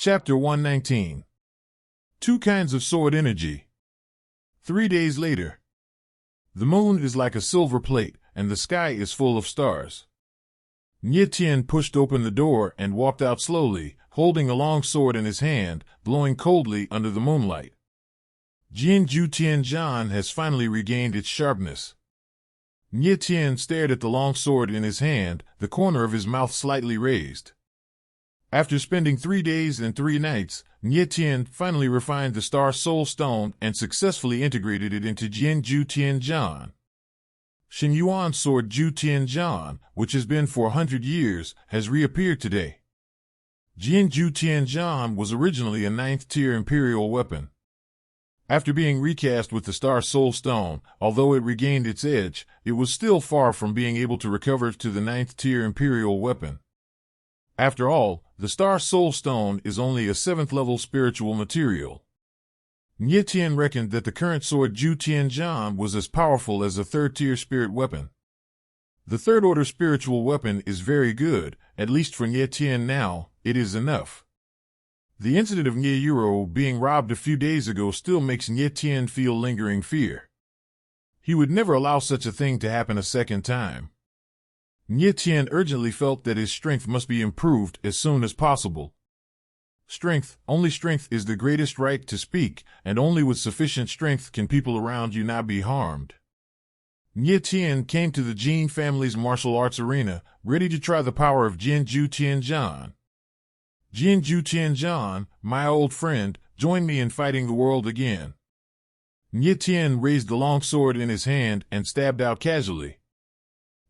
Chapter 119. Two kinds of sword energy. 3 days later. The moon is like a silver plate, and the sky is full of stars. Nie Tien pushed open the door and walked out slowly, holding a long sword in his hand, blowing coldly under the moonlight. Jianzhu Tianzhan has finally regained its sharpness. Nie Tien stared at the long sword in his hand, the corner of his mouth slightly raised. After spending 3 days and 3 nights, Nie Tien finally refined the Star Soul Stone and successfully integrated it into Jianzhu Tianzhan. Shen Yuan's sword Zhu Tianzhan, which has been for 100 years, has reappeared today. Jianzhu Tianzhan was originally a 9th-tier imperial weapon. After being recast with the Star Soul Stone, although it regained its edge, it was still far from being able to recover to the 9th-tier imperial weapon. After all, the Star Soul Stone is only a 7th-level spiritual material. Nie Tien reckoned that the current sword Zhu Tianzhan was as powerful as a 3rd-tier spirit weapon. The 3rd-order spiritual weapon is very good, at least for Nie Tien now, it is enough. The incident of Nie Yuro being robbed a few days ago still makes Nie Tien feel lingering fear. He would never allow such a thing to happen a second time. Nie Tien urgently felt that his strength must be improved as soon as possible. Only strength is the greatest right to speak, and only with sufficient strength can people around you not be harmed. Nie Tien came to the Jin family's martial arts arena, ready to try the power of Jianzhu Tianzhan. Jianzhu Tianzhan, my old friend, join me in fighting the world again. Nie Tien raised the long sword in his hand and stabbed out casually.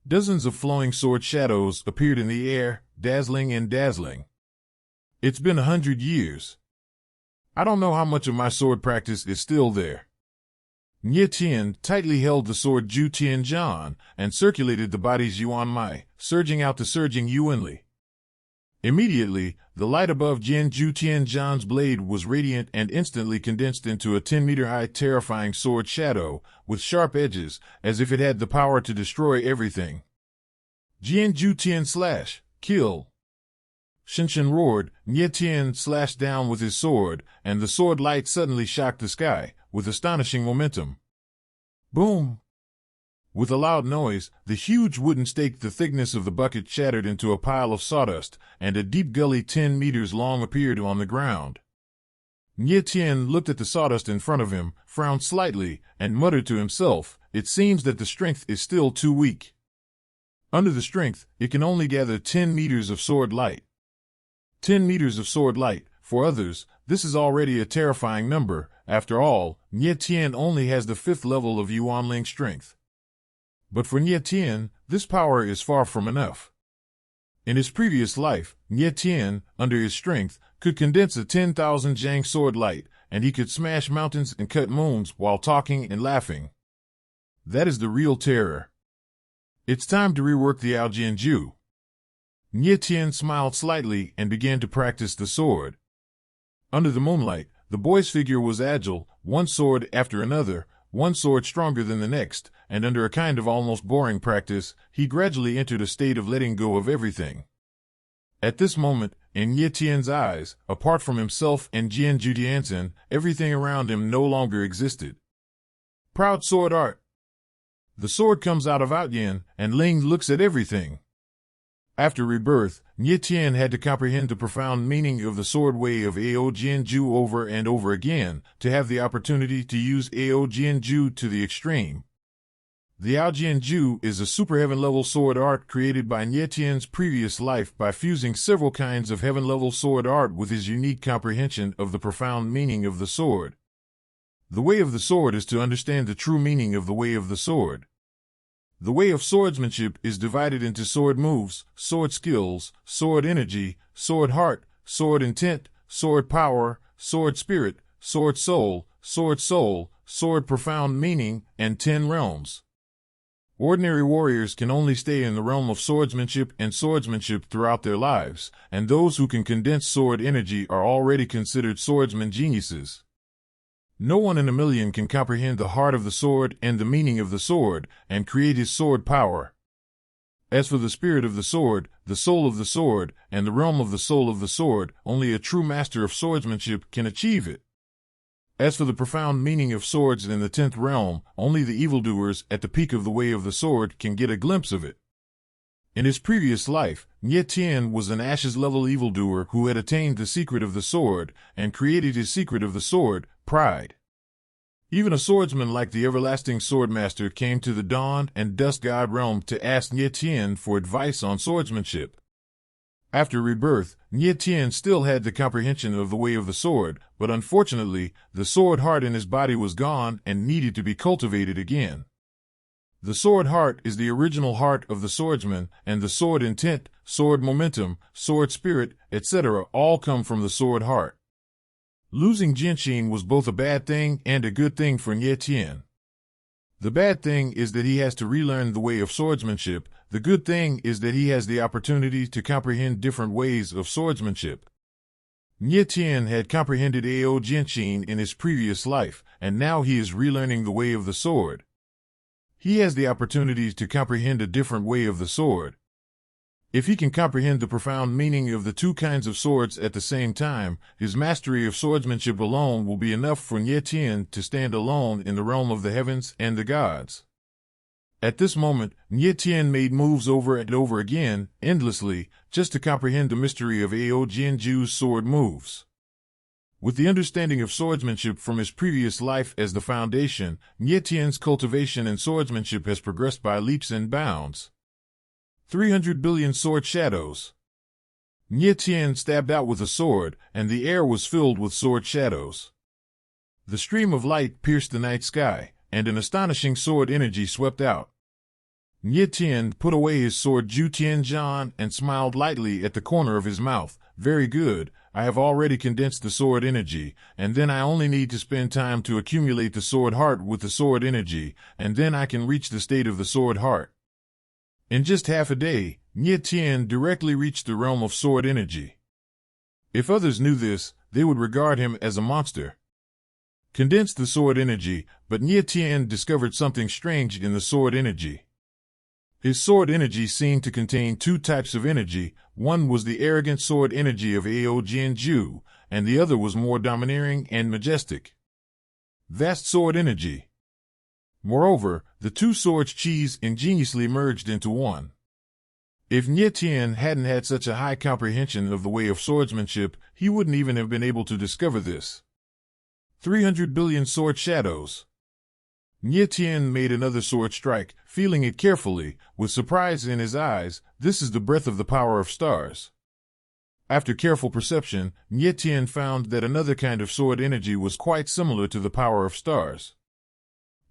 Dozens of flowing sword shadows appeared in the air, dazzling and dazzling. It's been 100 years. I don't know how much of my sword practice is still there. Nie Tien tightly held the sword Zhu Tianzhan and circulated the body's Yuan Mai, surging out to surging Yuanli. Immediately, the light above Jianzhu Tianzhan's blade was radiant and instantly condensed into a 10-meter-high terrifying sword shadow, with sharp edges, as if it had the power to destroy everything. Jianzhu Tien slash, kill! Shen roared. Nie Tien slashed down with his sword, and the sword light suddenly shocked the sky, with astonishing momentum. Boom! With a loud noise, the huge wooden stake the thickness of the bucket shattered into a pile of sawdust, and a deep gully 10 meters long appeared on the ground. Nie Tien looked at the sawdust in front of him, frowned slightly, and muttered to himself, "It seems that the strength is still too weak." Under the strength, it can only gather 10 meters of sword light. 10 meters of sword light, for others, this is already a terrifying number. After all, Nie Tien only has the 5th level of Yuanling strength. But for Nie Tien, this power is far from enough. In his previous life, Nie Tien, under his strength, could condense a 10,000 Zhang sword light, and he could smash mountains and cut moons while talking and laughing. That is the real terror. It's time to rework the Aojianju. Nie Tien smiled slightly and began to practice the sword. Under the moonlight, the boy's figure was agile, one sword after another, one sword stronger than the next, and under a kind of almost boring practice, he gradually entered a state of letting go of everything. At this moment, in Nie Tien's eyes, apart from himself and Jianzhu Tianzhan, everything around him no longer existed. Proud sword art. The sword comes out of Outyin, and Ling looks at everything. After rebirth, Nie Tien had to comprehend the profound meaning of the sword way of Ao Jianzhu over and over again, to have the opportunity to use Ao Jianzhu to the extreme. The Ao Jianzhu is a super heaven-level sword art created by Nie Tien's previous life by fusing several kinds of heaven-level sword art with his unique comprehension of the profound meaning of the sword. The way of the sword is to understand the true meaning of the way of the sword. The way of swordsmanship is divided into sword moves, sword skills, sword energy, sword heart, sword intent, sword power, sword spirit, sword soul, sword profound meaning, and 10 realms. Ordinary warriors can only stay in the realm of swordsmanship and swordsmanship throughout their lives, and those who can condense sword energy are already considered swordsman geniuses. No one in a million can comprehend the heart of the sword and the meaning of the sword, and create his sword power. As for the spirit of the sword, the soul of the sword, and the realm of the soul of the sword, only a true master of swordsmanship can achieve it. As for the profound meaning of swords in the 10th realm, only the evildoers at the peak of the way of the sword can get a glimpse of it. In his previous life, Nye Tien was an ashes-level evildoer who had attained the secret of the sword and created his secret of the sword, pride. Even a swordsman like the everlasting swordmaster came to the dawn and dust god realm to ask Nye Tien for advice on swordsmanship. After rebirth, Nye Tien still had the comprehension of the way of the sword, but unfortunately, the sword heart in his body was gone and needed to be cultivated again. The sword heart is the original heart of the swordsman, and the sword intent, sword momentum, sword spirit, etc. all come from the sword heart. Losing Genshin was both a bad thing and a good thing for Nye Tien. The bad thing is that he has to relearn the way of swordsmanship. The good thing is that he has the opportunity to comprehend different ways of swordsmanship. Nye Tien had comprehended Ao Genshin in his previous life, and now he is relearning the way of the sword. He has the opportunity to comprehend a different way of the sword. If he can comprehend the profound meaning of the two kinds of swords at the same time, his mastery of swordsmanship alone will be enough for Nye Tien to stand alone in the realm of the heavens and the gods. At this moment, Nye Tien made moves over and over again, endlessly, just to comprehend the mystery of Ao Genju's sword moves. With the understanding of swordsmanship from his previous life as the foundation, Nye Tien's cultivation in swordsmanship has progressed by leaps and bounds. 300 billion sword shadows. Nye Tien stabbed out with a sword, and the air was filled with sword shadows. The stream of light pierced the night sky, and an astonishing sword energy swept out. Nye Tien put away his sword Ju Tianjian and smiled lightly at the corner of his mouth. Very good, I have already condensed the sword energy, and then I only need to spend time to accumulate the sword heart with the sword energy, and then I can reach the state of the sword heart. In just half a day, Nye Tien directly reached the realm of sword energy. If others knew this, they would regard him as a monster. Condensed the sword energy, but Nye Tien discovered something strange in the sword energy. His sword energy seemed to contain two types of energy. One was the arrogant sword energy of Ao Genju, and the other was more domineering and majestic. Vast sword energy. Moreover, the two swords chis ingeniously merged into one. If Nye Tien hadn't had such a high comprehension of the way of swordsmanship, he wouldn't even have been able to discover this. 300 billion sword shadows. Nye Tien made another sword strike, feeling it carefully, with surprise in his eyes. This is the breath of the power of stars. After careful perception, Nye Tien found that another kind of sword energy was quite similar to the power of stars.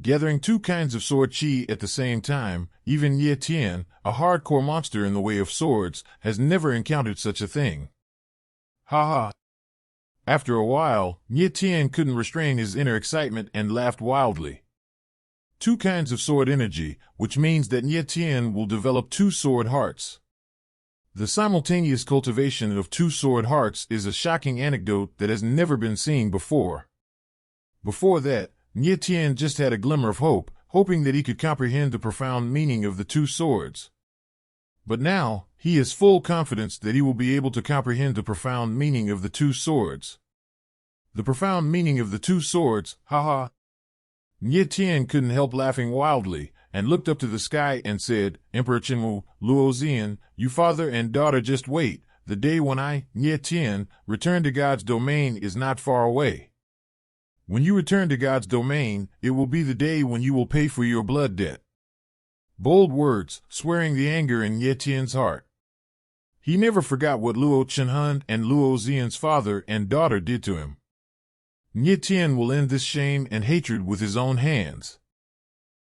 Gathering two kinds of sword chi at the same time, even Nye Tien, a hardcore monster in the way of swords, has never encountered such a thing. Ha ha! After a while, Nye Tien couldn't restrain his inner excitement and laughed wildly. Two kinds of sword energy, which means that Nye Tien will develop two sword hearts. The simultaneous cultivation of two sword hearts is a shocking anecdote that has never been seen before. Before that, Nye Tien just had a glimmer of hope, hoping that he could comprehend the profound meaning of the two swords. But now, he has full confidence that he will be able to comprehend the profound meaning of the two swords. The profound meaning of the two swords, haha. Nye Tien couldn't help laughing wildly, and looked up to the sky and said, Emperor Chenwu, Luo Xian, you father and daughter just wait, the day when I, Nye Tien, return to God's domain is not far away. When you return to God's domain, it will be the day when you will pay for your blood debt. Bold words, swearing the anger in Nye Tien's heart. He never forgot what Luo Chenhun and Luo Xian's father and daughter did to him. Nye Tien will end this shame and hatred with his own hands.